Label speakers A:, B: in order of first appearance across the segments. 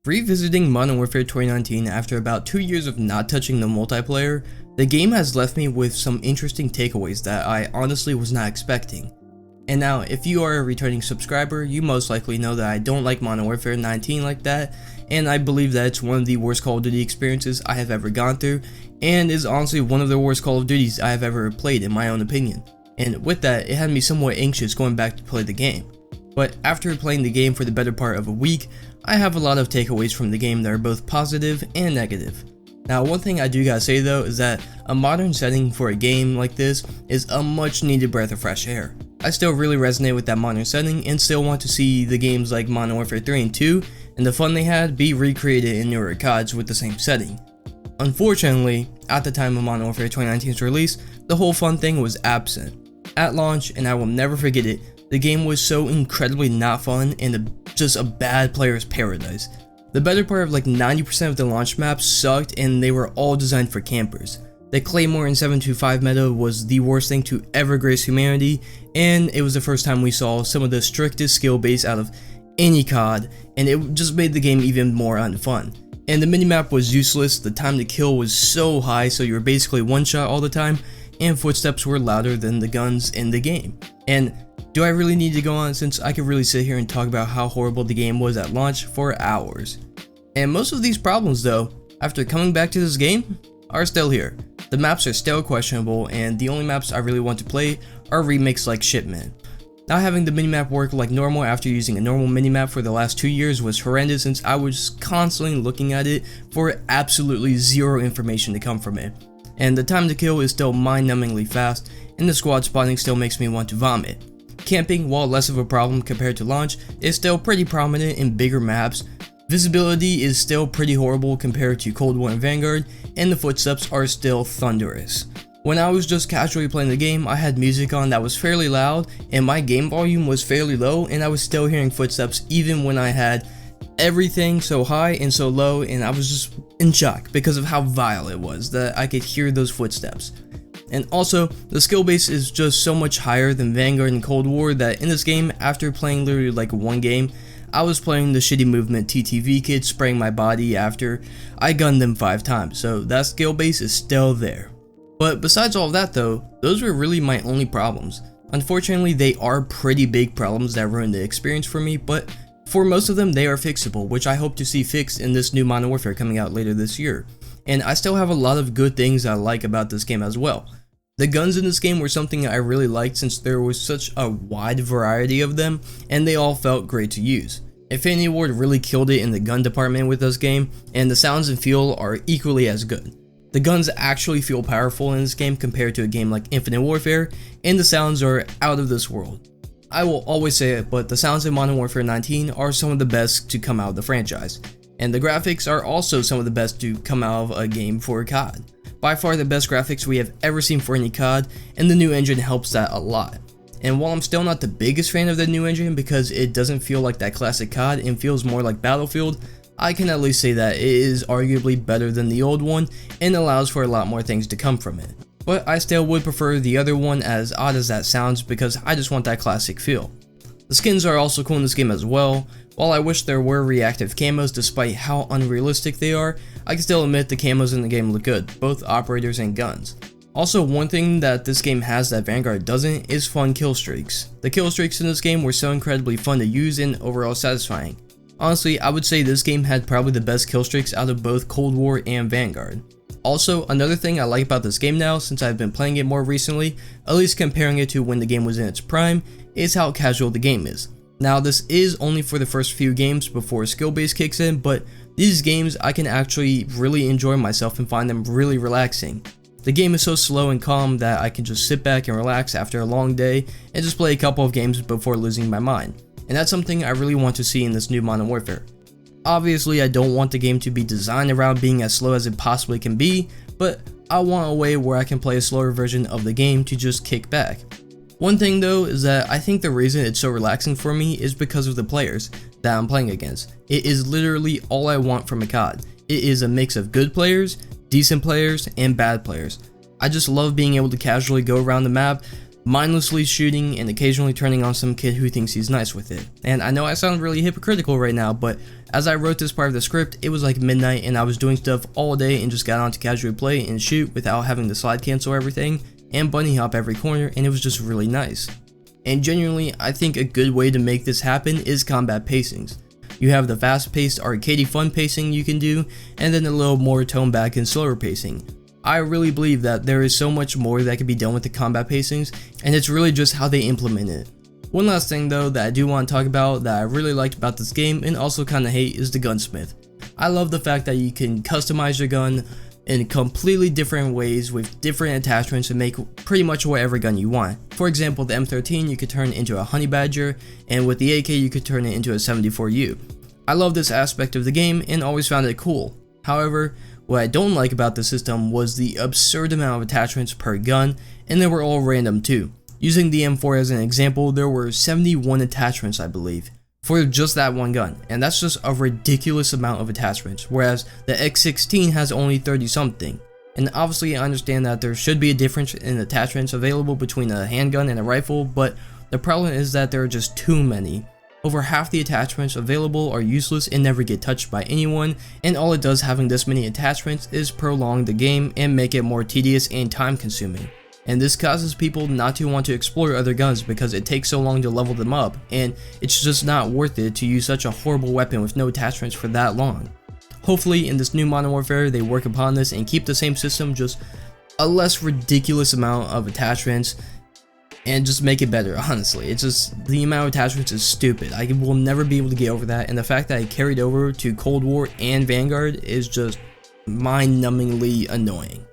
A: Revisiting Modern Warfare 2019 after about 2 years of not touching the multiplayer, the game has left me with some interesting takeaways that I honestly was not expecting. And now, if you are a returning subscriber, you most likely know that I don't like Modern Warfare 19 like that, and I believe that it's one of the worst Call of Duty experiences I have ever gone through, and is honestly one of the worst Call of Duties I have ever played in my own opinion. And with that, it had me somewhat anxious going back to play the game. But after playing the game for the better part of a week, I have a lot of takeaways from the game that are both positive and negative. Now, one thing I do gotta say though is that a modern setting for a game like this is a much needed breath of fresh air. I still really resonate with that modern setting and still want to see the games like Modern Warfare 3 and 2 and the fun they had be recreated in newer CODs with the same setting. Unfortunately, at the time of Modern Warfare 2019's release, the whole fun thing was absent. At launch, and I will never forget it, the game was so incredibly not fun and just a bad player's paradise. The better part of like 90% of the launch maps sucked and they were all designed for campers. The Claymore in 725 meta was the worst thing to ever grace humanity, and it was the first time we saw some of the strictest skill base out of any COD, and it just made the game even more unfun. And the minimap was useless, the time to kill was so high so you were basically one shot all the time, and footsteps were louder than the guns in the game. And do I really need to go on, since I could really sit here and talk about how horrible the game was at launch for hours. And most of these problems though, after coming back to this game, are still here. The maps are still questionable, and the only maps I really want to play are remakes like Shipment. Not having the minimap work like normal after using a normal minimap for the last 2 years was horrendous, since I was constantly looking at it for absolutely zero information to come from it. And the time to kill is still mind-numbingly fast, and the squad spawning still makes me want to vomit. Camping, while less of a problem compared to launch, is still pretty prominent in bigger maps. Visibility is still pretty horrible compared to Cold War and Vanguard, and the footsteps are still thunderous. When I was just casually playing the game, I had music on that was fairly loud, and my game volume was fairly low, and I was still hearing footsteps even when I had everything so high and so low, and I was just in shock because of how vile it was that I could hear those footsteps. And also, the skill base is just so much higher than Vanguard and Cold War that in this game, after playing literally like one game, I was playing the shitty movement TTV kids spraying my body after I gunned them 5 times, so that skill base is still there. But besides all of that though, those were really my only problems. Unfortunately, they are pretty big problems that ruined the experience for me, but for most of them they are fixable, which I hope to see fixed in this new Modern Warfare coming out later this year. And I still have a lot of good things I like about this game as well. The guns in this game were something I really liked, since there was such a wide variety of them and they all felt great to use. Infinity Ward really killed it in the gun department with this game, and the sounds and feel are equally as good. The guns actually feel powerful in this game compared to a game like Infinite Warfare, and the sounds are out of this world. I will always say it, but the sounds in Modern Warfare 19 are some of the best to come out of the franchise, and the graphics are also some of the best to come out of a game for a COD. By far the best graphics we have ever seen for any COD, and the new engine helps that a lot. And while I'm still not the biggest fan of the new engine because it doesn't feel like that classic COD and feels more like Battlefield, I can at least say that it is arguably better than the old one and allows for a lot more things to come from it. But I still would prefer the other one, as odd as that sounds, because I just want that classic feel. The skins are also cool in this game as well. While I wish there were reactive camos despite how unrealistic they are, I can still admit the camos in the game look good, both operators and guns. Also, one thing that this game has that Vanguard doesn't is fun kill streaks. The kill streaks in this game were so incredibly fun to use and overall satisfying. Honestly, I would say this game had probably the best kill streaks out of both Cold War and Vanguard. Also, another thing I like about this game now, since I've been playing it more recently, at least comparing it to when the game was in its prime, is how casual the game is. Now, this is only for the first few games before skill base kicks in, but these games I can actually really enjoy myself and find them really relaxing. The game is so slow and calm that I can just sit back and relax after a long day and just play a couple of games before losing my mind. And that's something I really want to see in this new Modern Warfare. Obviously, I don't want the game to be designed around being as slow as it possibly can be, but I want a way where I can play a slower version of the game to just kick back. One thing though is that I think the reason it's so relaxing for me is because of the players that I'm playing against. It is literally all I want from a COD. It is a mix of good players, decent players, and bad players. I just love being able to casually go around the map, mindlessly shooting and occasionally turning on some kid who thinks he's nice with it. And I know I sound really hypocritical right now, but as I wrote this part of the script, it was like midnight and I was doing stuff all day and just got on to casually play and shoot without having to slide cancel everything and bunny hop every corner, and it was just really nice. And genuinely, I think a good way to make this happen is combat pacings. You have the fast-paced, arcadey fun pacing you can do, and then a little more toned-back and slower pacing. I really believe that there is so much more that can be done with the combat pacings, and it's really just how they implement it. One last thing though that I do want to talk about that I really liked about this game and also kinda hate is the gunsmith. I love the fact that you can customize your gun in completely different ways with different attachments and make pretty much whatever gun you want. For example, the M13 you could turn into a honey badger, and with the AK you could turn it into a 74U. I love this aspect of the game and always found it cool. However, what I don't like about the system was the absurd amount of attachments per gun, and they were all random too. Using the M4 as an example, there were 71 attachments I believe, for just that one gun, and that's just a ridiculous amount of attachments, whereas the X16 has only 30 something. And obviously I understand that there should be a difference in attachments available between a handgun and a rifle, but the problem is that there are just too many. Over half the attachments available are useless and never get touched by anyone, and all it does having this many attachments is prolong the game and make it more tedious and time consuming. And this causes people not to want to explore other guns because it takes so long to level them up, and it's just not worth it to use such a horrible weapon with no attachments for that long. Hopefully in this new Modern Warfare they work upon this and keep the same system, just a less ridiculous amount of attachments, and just make it better. Honestly, it's just the amount of attachments is stupid. I will never be able to get over that, and the fact that I carried over to Cold War and Vanguard is just mind-numbingly annoying.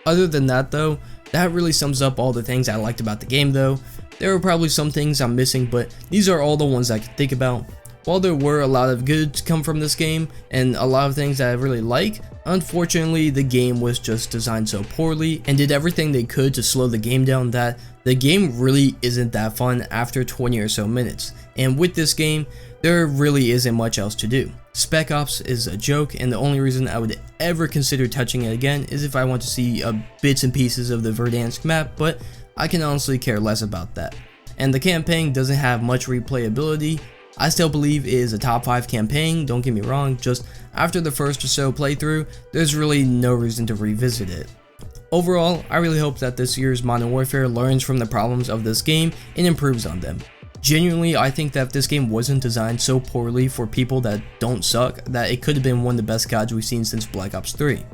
A: Other than that though, that really sums up all the things I liked about the game though. There are probably some things I'm missing, but these are all the ones I can think about. While there were a lot of good to come from this game, and a lot of things that I really like, unfortunately the game was just designed so poorly and did everything they could to slow the game down that the game really isn't that fun after 20 or so minutes. And with this game, there really isn't much else to do. Spec Ops is a joke, and the only reason I would ever consider touching it again is if I want to see bits and pieces of the Verdansk map, but I can honestly care less about that. And the campaign doesn't have much replayability. I still believe it is a top 5 campaign, don't get me wrong, just after the first or so playthrough, there's really no reason to revisit it. Overall, I really hope that this year's Modern Warfare learns from the problems of this game and improves on them. Genuinely, I think that if this game wasn't designed so poorly for people that don't suck, that it could have been one of the best CODs we've seen since Black Ops 3.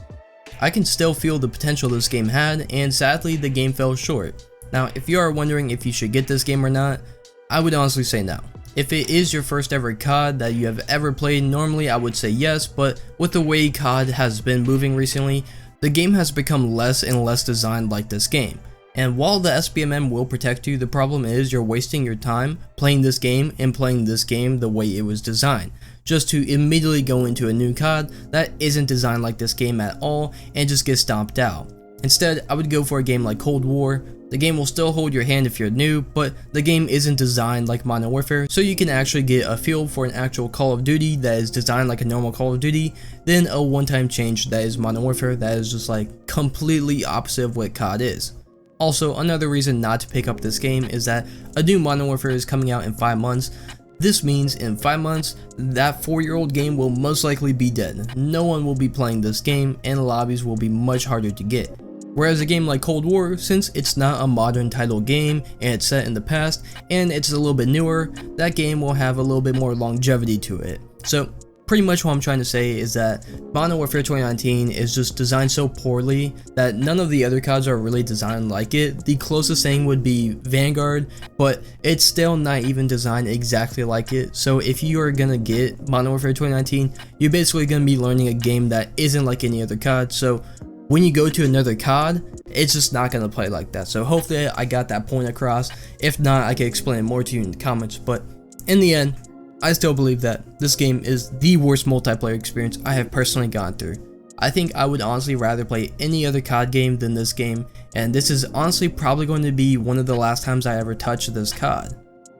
A: I can still feel the potential this game had, and sadly the game fell short. Now, if you are wondering if you should get this game or not, I would honestly say no. If it is your first ever COD that you have ever played, normally I would say yes, but with the way COD has been moving recently, the game has become less and less designed like this game. And while the SBMM will protect you, the problem is you're wasting your time playing this game and playing this game the way it was designed, just to immediately go into a new COD that isn't designed like this game at all and just get stomped out. Instead, I would go for a game like Cold War. The game will still hold your hand if you're new, but the game isn't designed like Modern Warfare, so you can actually get a feel for an actual Call of Duty that is designed like a normal Call of Duty, then a one-time change that is Modern Warfare that is just like completely opposite of what COD is. Also, another reason not to pick up this game is that a new Modern Warfare is coming out in 5 months. This means in 5 months, that 4-year-old game will most likely be dead. No one will be playing this game, and lobbies will be much harder to get. Whereas a game like Cold War, since it's not a modern title game and it's set in the past and it's a little bit newer, that game will have a little bit more longevity to it. So pretty much what I'm trying to say is that Modern Warfare 2019 is just designed so poorly that none of the other CODs are really designed like it. The closest thing would be Vanguard, but it's still not even designed exactly like it. So if you are gonna get Modern Warfare 2019, you're basically gonna be learning a game that isn't like any other COD. So when you go to another COD, it's just not going to play like that. So hopefully I got that point across. If not, I can explain more to you in the comments. But in the end, I still believe that this game is the worst multiplayer experience I have personally gone through. I think I would honestly rather play any other COD game than this game, and this is honestly probably going to be one of the last times I ever touched this COD.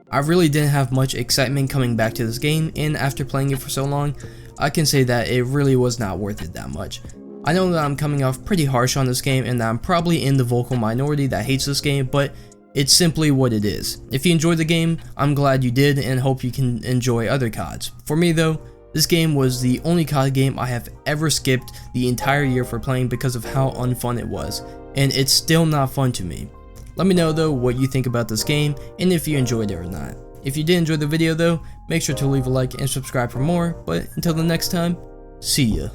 A: I really didn't have much excitement coming back to this game, and after playing it for so long, I can say that it really was not worth it that much. I know that I'm coming off pretty harsh on this game and that I'm probably in the vocal minority that hates this game, but It's simply what it is. If you enjoyed the game, I'm glad you did and hope you can enjoy other CODs. For me though, this game was the only COD game I have ever skipped the entire year for playing because of how unfun it was, and it's still not fun to me. Let me know though what you think about this game and if you enjoyed it or not. If you did enjoy the video though, make sure to leave a like and subscribe for more, but until the next time, see ya.